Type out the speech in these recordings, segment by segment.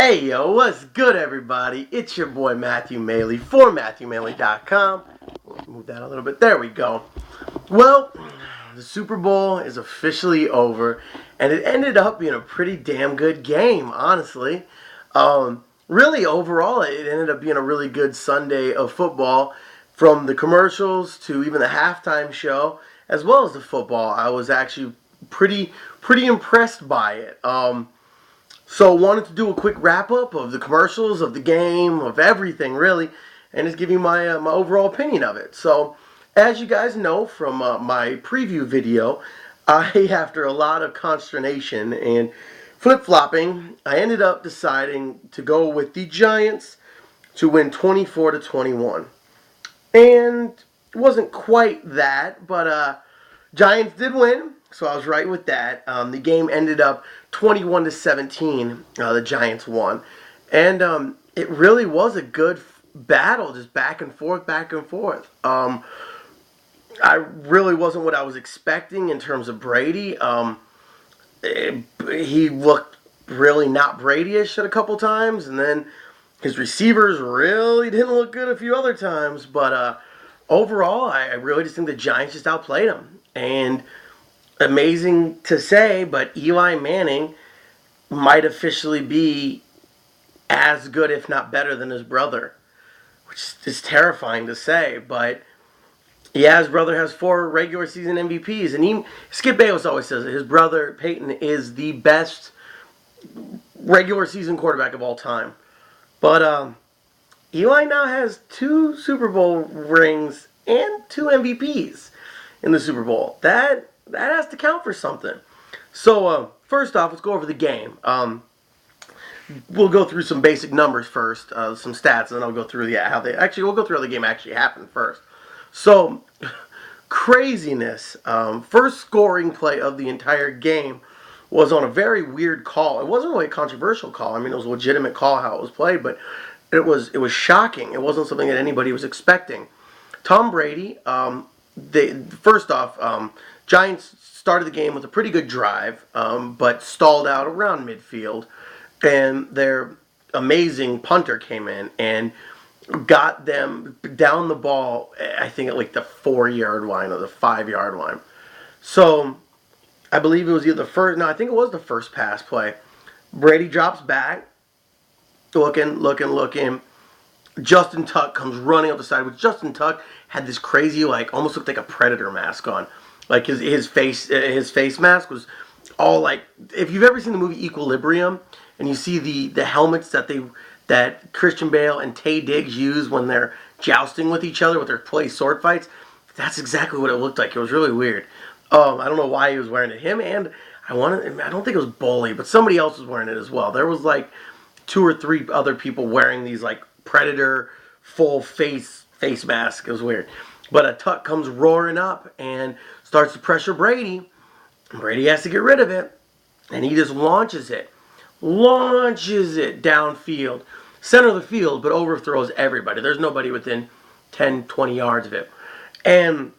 Hey yo, what's good everybody? It's your boy Matthew Maley for MatthewMaley.com. Move that a little bit. There we go. Well, the Super Bowl is officially over, and it ended up being a pretty damn good game, honestly. Really, overall, it ended up being a really good Sunday of football, from the commercials to even the halftime show, as well as the football. I was actually pretty impressed by it. So wanted to do a quick wrap up of the commercials, of the game, of everything really, and just give you my overall opinion of it. So, as you guys know from my preview video, after a lot of consternation and flip-flopping, I ended up deciding to go with the Giants to win 24-21. And it wasn't quite that, but Giants did win, so I was right with that. The game ended up 21-17. The Giants won, and it really was a good battle, just back and forth, back and forth. I really wasn't what I was expecting in terms of Brady. He looked really not Brady-ish at a couple times, and then his receivers really didn't look good a few other times. But overall, I really just think the Giants just outplayed him. And amazing to say, but Eli Manning might officially be as good, if not better, than his brother, which is terrifying to say. But yeah, his brother has 4 regular season MVPs, and Skip Bayless always says that his brother Peyton is the best regular season quarterback of all time. But Eli now has 2 Super Bowl rings and 2 MVPs in the Super Bowl. That has to count for something. So first off, let's go over the game. We'll go through some basic numbers first, some stats, and then I'll go through we'll go through how the game actually happened first. So craziness. First scoring play of the entire game was on a very weird call. It wasn't really a controversial call. I mean, it was a legitimate call how it was played, but it was shocking. It wasn't something that anybody was expecting. Tom Brady, Giants started the game with a pretty good drive, but stalled out around midfield, and their amazing punter came in and got them down the ball, I think at like the 4-yard line or the 5-yard line. So I believe it was either I think it was the first pass play. Brady drops back, looking. Justin Tuck comes running up the side, which Justin Tuck had this crazy, like, almost looked like a Predator mask on. Like his face mask was all like, if you've ever seen the movie Equilibrium and you see the helmets that Christian Bale and Taye Diggs use when they're jousting with each other, with their play sword fights, that's exactly what it looked like. It was really weird. I don't know why he was wearing it. Him, and I don't think it was Bully, but somebody else was wearing it as well. There was like 2 or 3 other people wearing these like Predator full face mask. It was weird. But a Tuck comes roaring up and starts to pressure Brady. Brady has to get rid of it, and he just launches it downfield, center of the field, but overthrows everybody. There's nobody within 10, 20 yards of it. And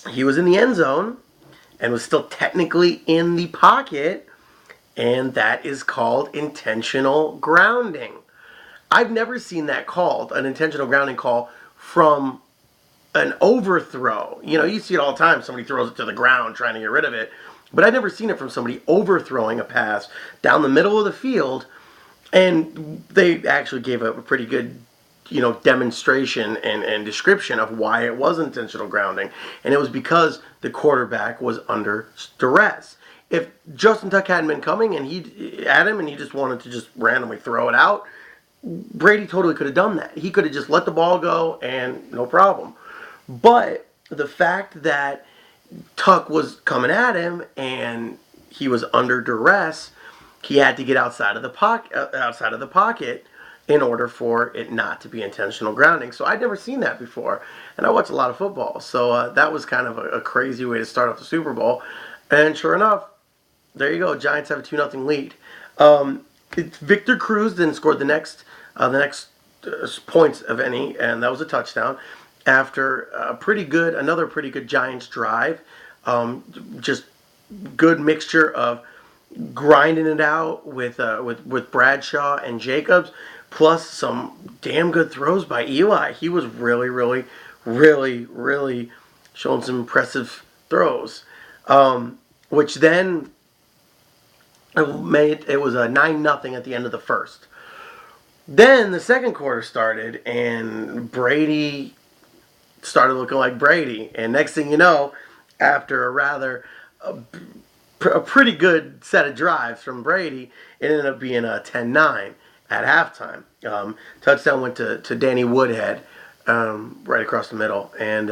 he was in the end zone and was still technically in the pocket, and that is called intentional grounding. I've never seen that called, an intentional grounding call, from an overthrow. You know, you see it all the time. Somebody throws it to the ground trying to get rid of it. But I've never seen it from somebody overthrowing a pass down the middle of the field. And they actually gave a pretty good, demonstration and description of why it was intentional grounding. And it was because the quarterback was under duress. If Justin Tuck hadn't been coming and he just wanted to just randomly throw it out, Brady totally could have done that. He could have just let the ball go and no problem. But the fact that Tuck was coming at him and he was under duress, he had to get outside of the pocket in order for it not to be intentional grounding. So I'd never seen that before, and I watch a lot of football, so that was kind of a crazy way to start off the Super Bowl. And sure enough, there you go. Giants have a 2-0 lead. Victor Cruz then scored the next points of any, and that was a touchdown after another pretty good Giants drive. Just good mixture of grinding it out with Bradshaw and Jacobs, plus some damn good throws by Eli. He was really showing some impressive throws, which then it was a 9-0 at the end of the first. Then the second quarter started, and Brady started looking like Brady. And next thing you know, after a pretty good set of drives from Brady, it ended up being a 10-9 at halftime. Touchdown went to Danny Woodhead, right across the middle, and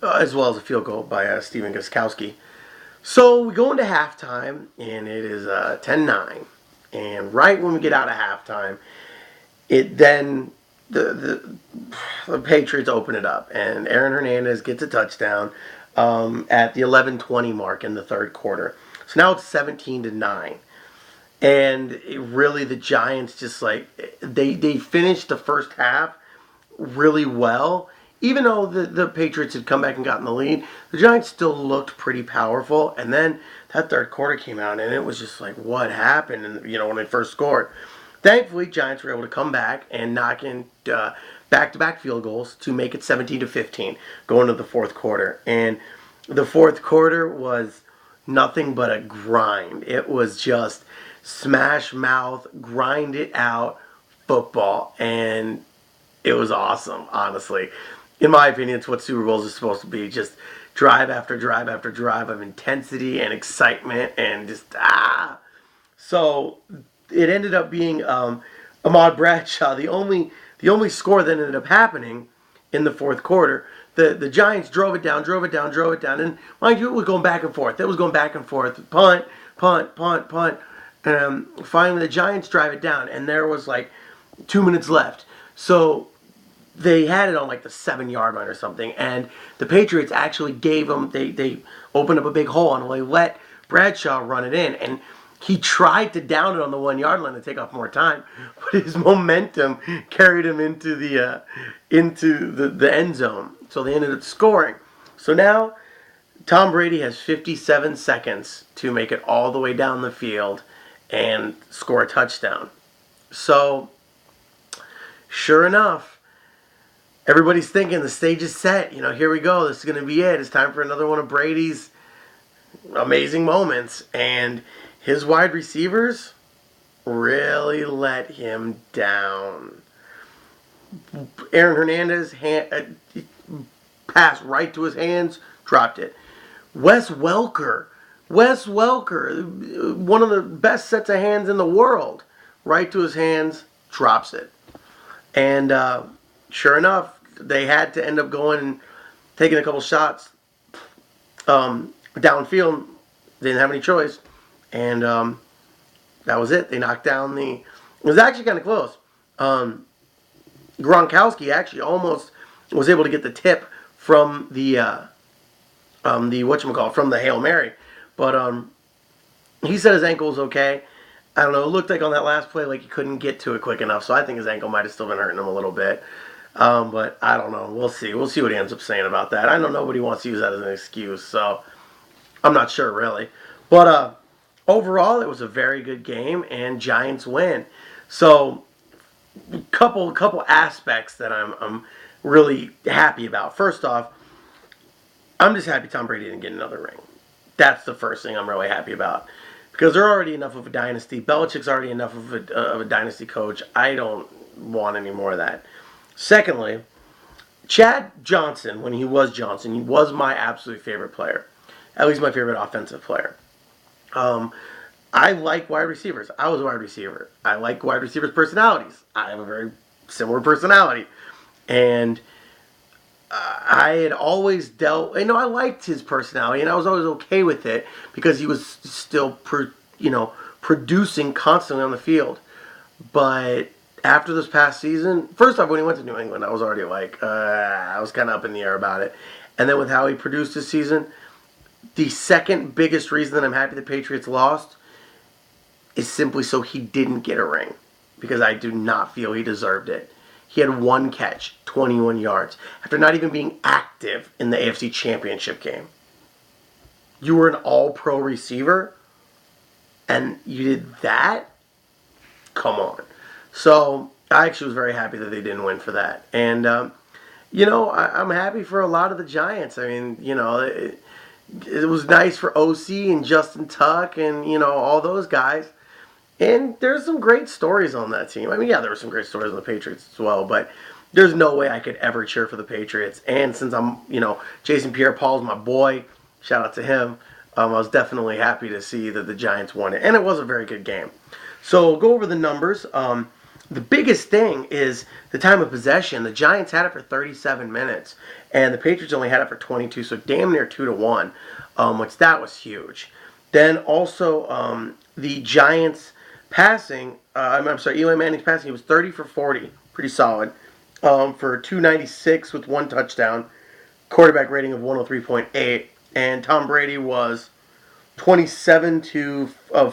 as well as a field goal by Steven Gostkowski. So we go into halftime, and it is 10-9. And right when we get out of halftime, the Patriots open it up, and Aaron Hernandez gets a touchdown at the 11:20 mark in the third quarter. So now it's 17-9, and really the Giants just they finished the first half really well. Even though the Patriots had come back and gotten the lead, the Giants still looked pretty powerful. And then that third quarter came out, and it was just like, what happened? And when they first scored, thankfully, Giants were able to come back and knock in back-to-back field goals to make it 17-15 going to the fourth quarter. And the fourth quarter was nothing but a grind. It was just smash mouth, grind it out football, and it was awesome, honestly. In my opinion, it's what Super Bowls are supposed to be. Just drive after drive after drive of intensity and excitement and just So it ended up being Ahmad Bradshaw, the only score that ended up happening in the fourth quarter. The Giants drove it down, and mind you, it was going back and forth. It was going back and forth, punt. Finally, the Giants drive it down, and there was like 2 minutes left. So they had it on like the 7-yard line or something, and the Patriots actually gave them, they opened up a big hole, and they let Bradshaw run it in, and he tried to down it on the 1-yard line to take off more time, but his momentum carried him into the end zone. So they ended up scoring. So now Tom Brady has 57 seconds to make it all the way down the field and score a touchdown. So sure enough, everybody's thinking the stage is set. Here we go. This is going to be it. It's time for another one of Brady's amazing moments. And his wide receivers really let him down. Aaron Hernandez passed right to his hands, dropped it. Wes Welker, one of the best sets of hands in the world, right to his hands, drops it. And sure enough, they had to end up going and taking a couple shots downfield. They didn't have any choice. And that was it. They knocked down it was actually kind of close. Gronkowski actually almost was able to get the tip from the from the Hail Mary. But he said his ankle was okay. I don't know. It looked like on that last play like he couldn't get to it quick enough. So I think his ankle might have still been hurting him a little bit. But I don't know. We'll see. We'll see what he ends up saying about that. I know nobody wants to use that as an excuse. So I'm not sure really. But overall, it was a very good game, and Giants win. So, couple aspects that I'm really happy about. First off, I'm just happy Tom Brady didn't get another ring. That's the first thing I'm really happy about, because they're already enough of a dynasty. Belichick's already enough of a dynasty coach. I don't want any more of that. Secondly, Chad Johnson, when he was Johnson, he was my absolute favorite player, at least my favorite offensive player. I like wide receivers. I was a wide receiver. I like wide receivers' personalities. I have a very similar personality. And I had always I liked his personality, and I was always okay with it because he was still, producing constantly on the field. But after this past season, first off, when he went to New England, I was already I was kind of up in the air about it. And then with how he produced this season, the second biggest reason that I'm happy the Patriots lost is simply so he didn't get a ring, because I do not feel he deserved it. He had one catch, 21 yards, after not even being active in the AFC Championship game. You were an all-pro receiver? and you did that? Come on. So I actually was very happy that they didn't win for that. And, I'm happy for a lot of the Giants. I mean, it was nice for OC and Justin Tuck and, all those guys. And there's some great stories on that team. I mean, yeah, there were some great stories on the Patriots as well, but there's no way I could ever cheer for the Patriots. And since Jason Pierre-Paul's my boy, shout out to him, I was definitely happy to see that the Giants won it. And it was a very good game. So we'll go over the numbers. The biggest thing is the time of possession. The Giants had it for 37 minutes, and the Patriots only had it for 22, so damn near 2-1, which that was huge. Then also the Giants passing, Eli Manning's passing, he was 30 for 40, pretty solid, for 296 with one touchdown, quarterback rating of 103.8, and Tom Brady was 27 to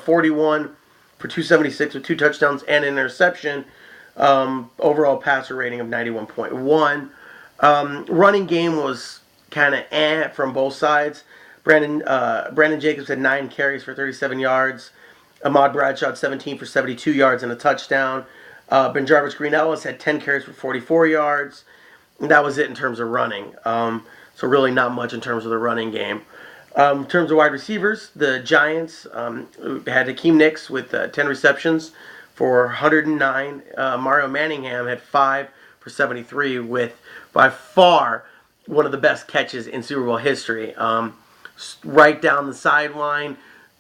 41 for 276 with two touchdowns and an interception. Overall passer rating of 91.1. Running game was kind of from both sides. Brandon Jacobs had 9 carries for 37 yards. Ahmad Bradshaw had 17 for 72 yards and a touchdown. Benjarvis Green-Ellis had 10 carries for 44 yards. And that was it in terms of running. So really not much in terms of the running game. In terms of wide receivers, the Giants had Hakeem Nicks with 10 receptions for 109. Mario Manningham had 5 for 73 with, by far, one of the best catches in Super Bowl history. Right down the sideline,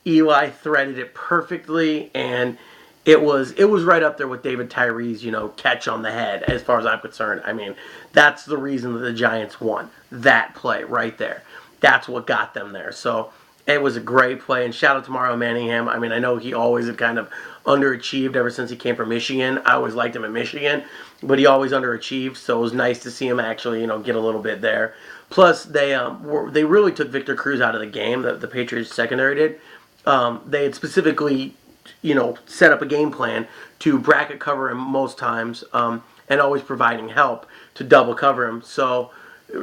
Eli threaded it perfectly, and it was right up there with David Tyree's, catch on the head, as far as I'm concerned. I mean, that's the reason that the Giants won. That play right there. That's what got them there. So it was a great play, and shout out to Mario Manningham. I mean, I know he always had kind of underachieved ever since he came from Michigan. I always liked him at Michigan, but he always underachieved, so it was nice to see him actually, get a little bit there. Plus, they really took Victor Cruz out of the game, the Patriots secondary did. They had specifically, set up a game plan to bracket cover him most times, and always providing help to double cover him. So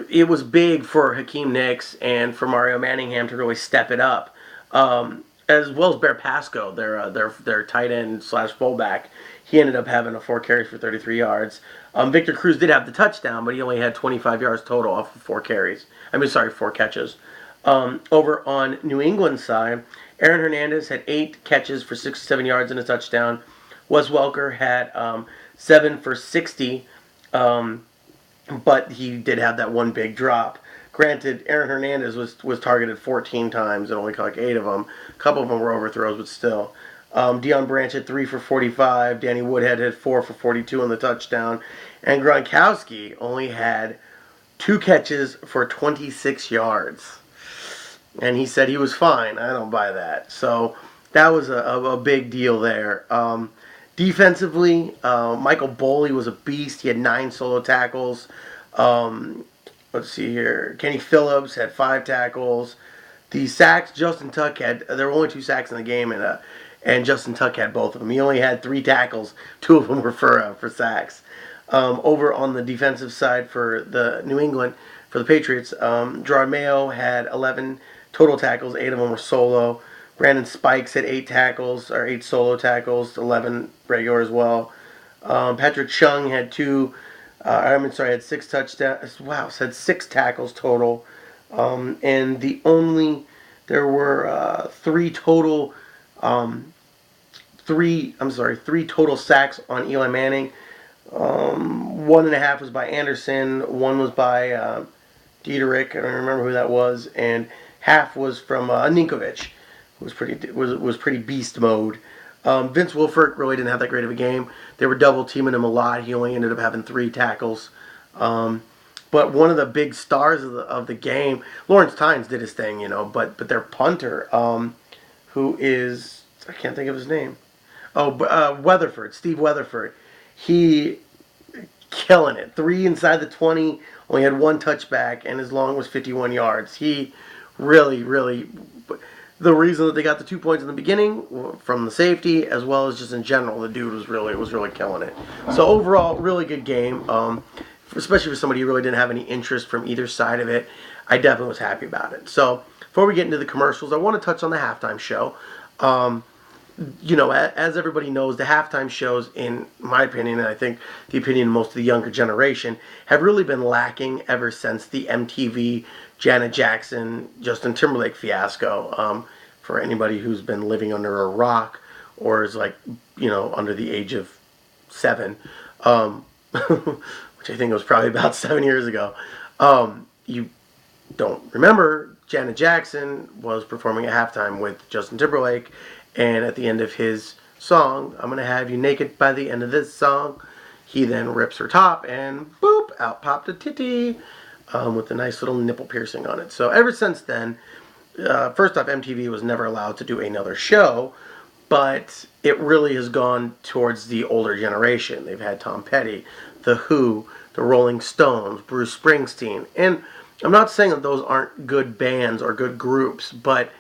it was big for Hakeem Nicks and for Mario Manningham to really step it up, as well as Bear Pasco, their tight end / fullback. He ended up having 4 carries for 33 yards. Victor Cruz did have the touchdown, but he only had 25 yards total off of 4 catches. Over on New England's side, Aaron Hernandez had 8 catches for 67 yards and a touchdown. Wes Welker had 7 for 60. But he did have that one big drop. Granted, Aaron Hernandez was targeted 14 times and only caught 8 of them. A couple of them were overthrows, but still. Deion Branch had 3 for 45. Danny Woodhead had 4 for 42 on the touchdown. And Gronkowski only had 2 catches for 26 yards. And he said he was fine. I don't buy that. So that was a big deal there. Defensively, Michael Boley was a beast. He had 9 solo tackles. Let's see here. Kenny Phillips had 5 tackles. The sacks, Justin Tuck had, there were only 2 sacks in the game, and Justin Tuck had both of them. He only had 3 tackles. 2 of them were for sacks. Over on the defensive side for the New England, for the Patriots, Gerard Mayo had 11 total tackles. 8 of them were solo. Brandon Spikes had 8 tackles, or 8 solo tackles, 11 regular as well. Patrick Chung had 6 touchdowns. Wow, had 6 tackles total. And there were 3 total sacks on Eli Manning. 1.5 was by Anderson, 1 was by Dieterich, I don't remember who that was, and half was from Ninkovich. Was pretty beast mode. Vince Wilfork really didn't have that great of a game. They were double teaming him a lot. He only ended up having 3 tackles. But one of the big stars of the game, Lawrence Tynes did his thing, but their punter, who is, I can't think of his name. Weatherford, Steve Weatherford. He killing it. 3 inside the 20, only had 1 touchback, and his long was 51 yards. He really, the reason that they got the 2 points in the beginning from the safety, as well as just in general, the dude was really killing it. So overall, really good game. Especially for somebody who really didn't have any interest from either side of it. I definitely was happy about it. So before we get into the commercials, I want to touch on the halftime show. as everybody knows, the halftime shows, in my opinion, and I think the opinion of most of the younger generation, have really been lacking ever since the MTV Janet Jackson, Justin Timberlake fiasco. For anybody who's been living under a rock or is like, under the age of 7, which I think was probably about 7 years ago, you don't remember, Janet Jackson was performing at halftime with Justin Timberlake, and at the end of his song, I'm gonna have you naked by the end of this song, he then rips her top, and boop, out popped a titty, with a nice little nipple piercing on it. So ever since then, first off, MTV was never allowed to do another show, but it really has gone towards the older generation. They've had Tom Petty, The Who, The Rolling Stones, Bruce Springsteen, and I'm not saying that those aren't good bands or good groups, but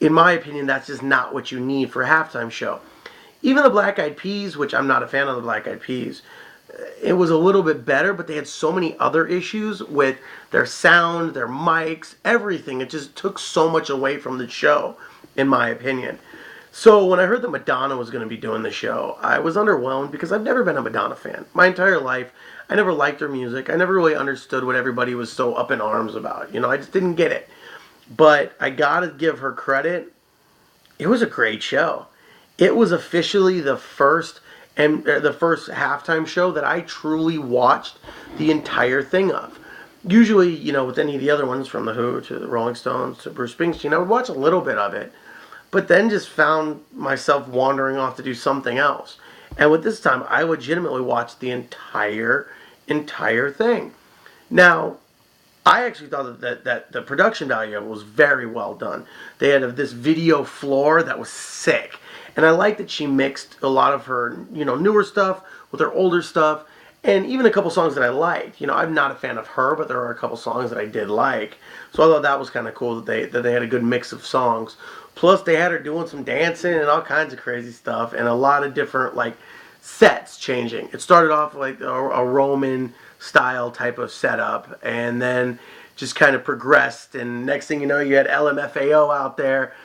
in my opinion, that's just not what you need for a halftime show. Even the Black Eyed Peas, which I'm not a fan of the Black Eyed Peas, it was a little bit better, but they had so many other issues with their sound, their mics, everything. It just took so much away from the show, in my opinion. So when I heard that Madonna was going to be doing the show, I was underwhelmed because I've never been a Madonna fan. My entire life, I never liked her music. I never really understood what everybody was so up in arms about. I just didn't get it. But I gotta give her credit. It was a great show. It was officially the first halftime show that I truly watched the entire thing of. Usually, with any of the other ones, from The Who to the Rolling Stones to Bruce Springsteen, I would watch a little bit of it, but then just found myself wandering off to do something else. And with this time, I legitimately watched the entire thing. Now, I actually thought that the production value of it was very well done. They had this video floor that was sick. And I like that she mixed a lot of her, newer stuff with her older stuff, and even a couple songs that I liked. I'm not a fan of her, but there are a couple songs that I did like. So I thought that was kind of cool that they had a good mix of songs. Plus, they had her doing some dancing and all kinds of crazy stuff, and a lot of different sets changing. It started off like a Roman style type of setup, and then just kind of progressed. And next thing you know, you had LMFAO out there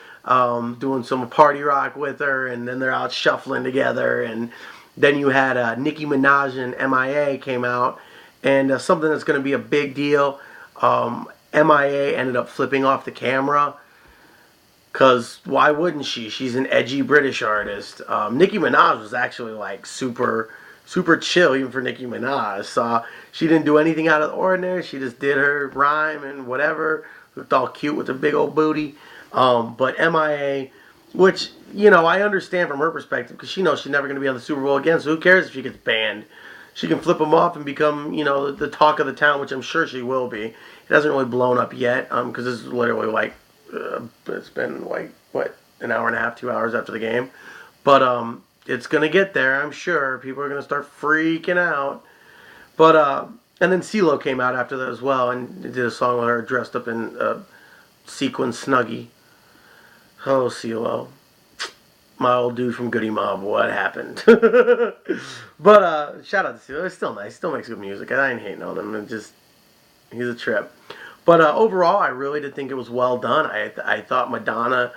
doing some party rock with her, and then they're out shuffling together. And then you had Nicki Minaj and MIA came out, and something that's going to be a big deal. MIA ended up flipping off the camera, because why wouldn't she? She's an edgy British artist. Nicki Minaj was actually super chill, even for Nicki Minaj. So she didn't do anything out of the ordinary. She just did her rhyme and whatever. Looked all cute with her big old booty. But MIA, which, I understand from her perspective, because she knows she's never going to be on the Super Bowl again, so who cares if she gets banned? She can flip them off and become, the talk of the town, which I'm sure she will be. It hasn't really blown up yet, because this is literally it's been an hour and a half, 2 hours after the game. But it's going to get there, I'm sure. People are going to start freaking out. But, and then CeeLo came out after that as well and did a song with her dressed up in a sequin Snuggie. Oh, CeeLo. My old dude from Goody Mob, what happened? But, shout out to CeeLo. It's still nice. Still makes good music. I ain't hating on him. He's a trip. But overall, I really did think it was well done. I thought Madonna,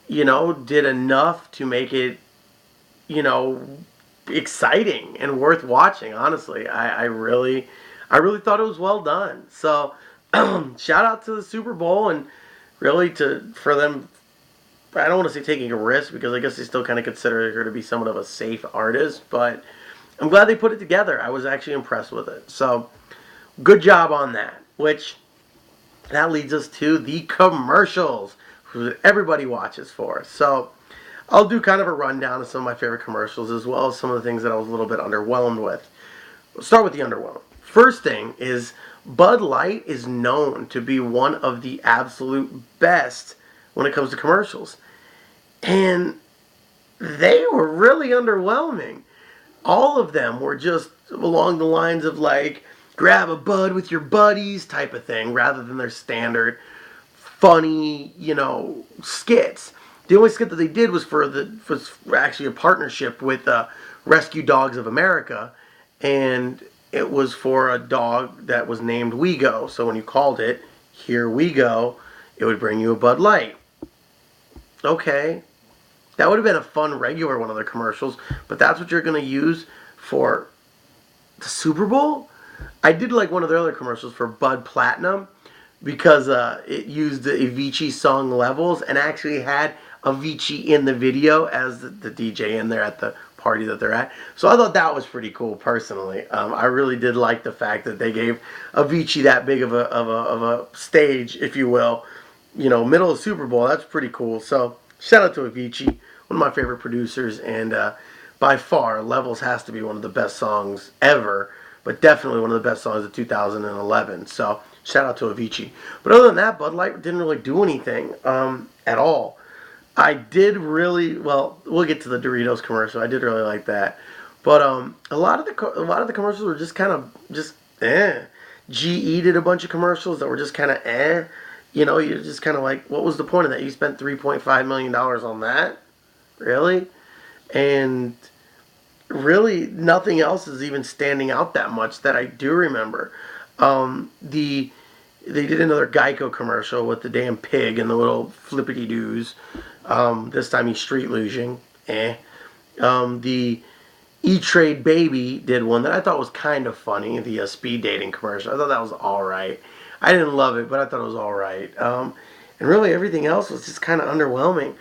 did enough to make it, exciting and worth watching. Honestly, I really thought it was well done. So, shout out to the Super Bowl, and really for them. I don't want to say taking a risk, because I guess they still kind of consider her to be somewhat of a safe artist. But I'm glad they put it together. I was actually impressed with it. So, good job on that. That leads us to the commercials, which everybody watches for. So I'll do kind of a rundown of some of my favorite commercials, as well as some of the things that I was a little bit underwhelmed with. We'll start with the underwhelmed. First thing is, Bud Light is known to be one of the absolute best when it comes to commercials. And they were really underwhelming. All of them were just along the lines of grab a bud with your buddies type of thing, rather than their standard funny, skits. The only skit that they did was was actually a partnership with Rescue Dogs of America, and it was for a dog that was named We Go. So when you called it, Here We Go, it would bring you a Bud Light. Okay, That would have been a fun regular one of the commercials, but that's what you're going to use for the Super Bowl? I did like one of their other commercials for Bud Platinum because it used the Avicii song Levels and actually had Avicii in the video as the DJ in there at the party that they're at. So I thought that was pretty cool personally. I really did like the fact that they gave Avicii that big of a stage, if you will, middle of Super Bowl. That's pretty cool. So shout out to Avicii, one of my favorite producers, and by far, Levels has to be one of the best songs ever, but definitely one of the best songs of 2011. So shout out to Avicii. But other than that, Bud Light didn't really do anything at all. I did really well. We'll get to the Doritos commercial. I did really like that, but a lot of the commercials were just kind of just eh. GE did a bunch of commercials that were just kind of eh. You're just kind of like, what was the point of that? You spent $3.5 million on that, really, and really nothing else is even standing out that much that I do remember. They did another Geico commercial with the damn pig and the little flippity doos. This time he's street losing. The E-Trade Baby did one that I thought was kind of funny. The speed dating commercial. I thought that was all right. I didn't love it, but I thought it was all right. And really everything else was just kind of underwhelming.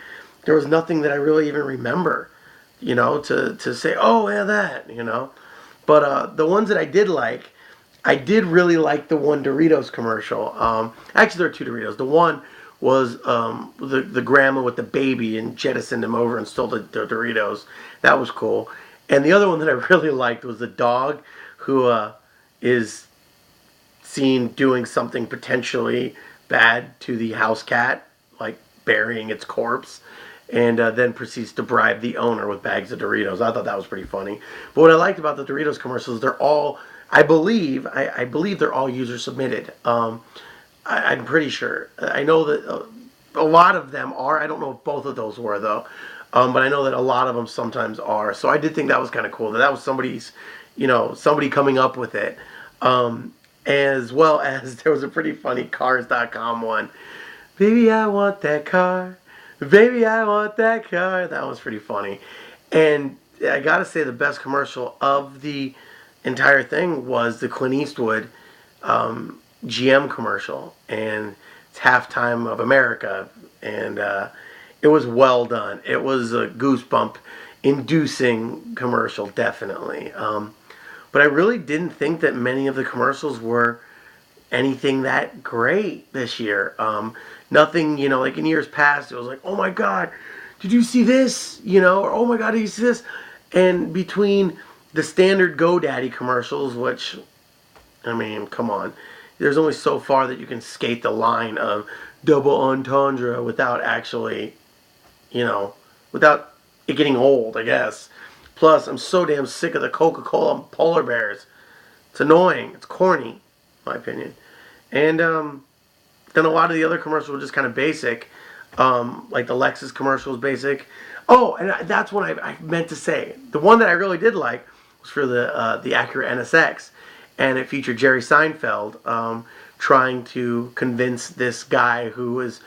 There was nothing that I really even remember, to say, oh yeah, that, But the ones that I did like, I did really like the one Doritos commercial. Actually, there are two Doritos. The one was the grandma with the baby and jettisoned him over and stole the Doritos. That was cool. And the other one that I really liked was the dog who is seen doing something potentially bad to the house cat, like burying its corpse, and then proceeds to bribe the owner with bags of Doritos. I thought that was pretty funny. But what I liked about the Doritos commercials, they're all, I believe they're all user submitted. I'm pretty sure. I know that a lot of them are. I don't know if both of those were though, but I know that a lot of them sometimes are. So I did think that was kind of cool. That was somebody's, somebody coming up with it. As well as there was a pretty funny Cars.com one. Baby, I want that car. Baby, I want that car. That was pretty funny. And I gotta say, the best commercial of the entire thing was the Clint Eastwood GM commercial, and it's Halftime of America, and it was well done. It was a goosebump inducing commercial, definitely. But I really didn't think that many of the commercials were anything that great this year. Nothing, like in years past, it was like, oh my God, did you see this? Or oh my God, did you see this? And between the standard GoDaddy commercials, which, I mean, come on. There's only so far that you can skate the line of double entendre without actually, without it getting old, I guess. Plus, I'm so damn sick of the Coca-Cola polar bears. It's annoying. It's corny, in my opinion. And then a lot of the other commercials were just kind of basic. Like the Lexus commercial was basic. Oh, and that's what I meant to say. The one that I really did like was for the Acura NSX. And it featured Jerry Seinfeld trying to convince this guy who was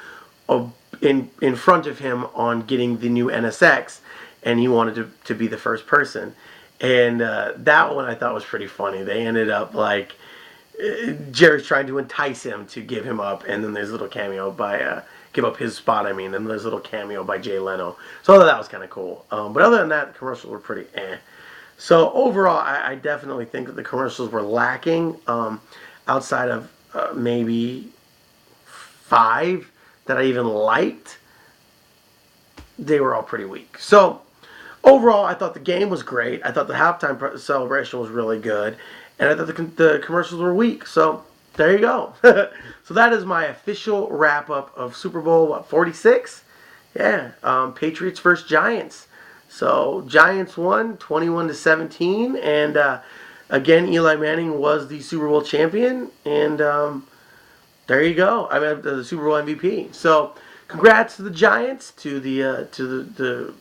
in front of him on getting the new NSX, and he wanted to be the first person. And that one I thought was pretty funny. They ended up like Jerry's trying to entice him to give him up, and then there's a little cameo by give up his spot. I mean, and there's a little cameo by Jay Leno. So I thought that was kind of cool. But other than that, the commercials were pretty eh. So overall, I definitely think that the commercials were lacking. Outside of maybe 5 that I even liked, they were all pretty weak. So overall, I thought the game was great. I thought the halftime celebration was really good. And I thought the commercials were weak. So there you go. So that is my official wrap-up of Super Bowl, 46? Yeah, Patriots versus Giants. So Giants won 21-17. And again, Eli Manning was the Super Bowl champion. And there you go. I mean, the Super Bowl MVP. So congrats to the Giants, to the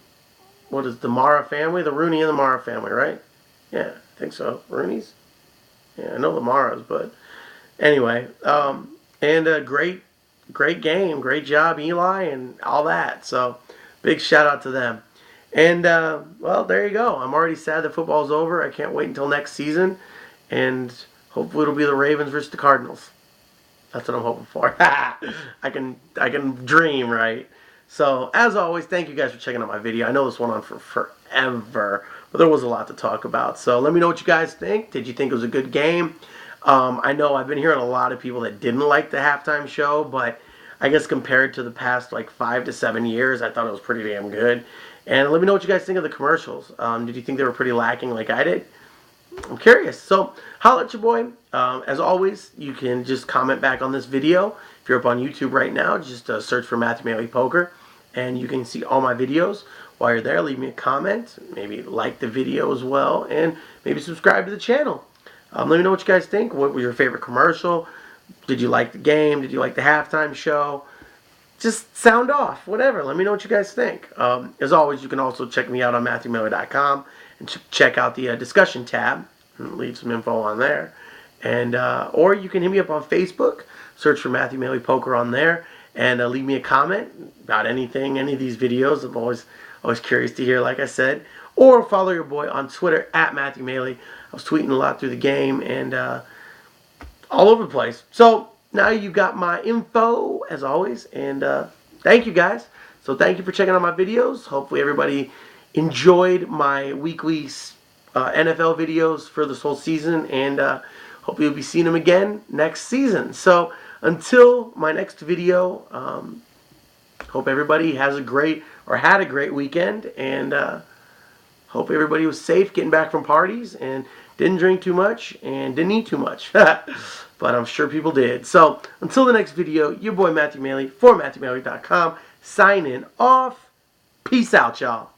what is the Mara family? The Rooney and the Mara family, right? Yeah, I think so. Rooney's? Yeah, I know the Maras, but anyway. And a great game. Great job, Eli, and all that. So Big shout out to them. And, well, there you go. I'm already sad that football's over. I can't wait until next season. And hopefully it'll be the Ravens versus the Cardinals. That's what I'm hoping for. I can dream, right? So, as always, thank you guys for checking out my video. I know this went on for forever, but there was a lot to talk about. So, let me know what you guys think. Did you think it was a good game? I know I've been hearing a lot of people that didn't like the halftime show, but I guess compared to the past, like, 5 to 7 years, I thought it was pretty damn good. And let me know what you guys think of the commercials. Did you think they were pretty lacking like I did? I'm curious. So, holla at your boy. As always, you can just comment back on this video. If you're up on YouTube right now, just search for Matthew Maley Poker, and you can see all my videos. While you're there, leave me a comment. Maybe like the video as well, and maybe subscribe to the channel. Let me know what you guys think. What was your favorite commercial? Did you like the game? Did you like the halftime show? Just sound off, whatever. Let me know what you guys think. As always, you can also check me out on MatthewMiller.com and check out the discussion tab and leave some info on there. And or you can hit me up on Facebook, search for Matthew Maley Poker on there, and leave me a comment about anything, any of these videos. I'm always curious to hear, like I said. Or follow your boy on Twitter at Matthew Maley. I was tweeting a lot through the game and all over the place. So now you've got my info, as always, and thank you guys. So thank you for checking out my videos. Hopefully everybody enjoyed my weekly NFL videos for this whole season, and hopefully you'll be seeing them again next season. So until my next video, hope everybody has a great, or had a great weekend, and hope everybody was safe getting back from parties and didn't drink too much and didn't eat too much. But I'm sure people did. So, until the next video, your boy Matthew Maley for MatthewMaley.com, signing off. Peace out, y'all.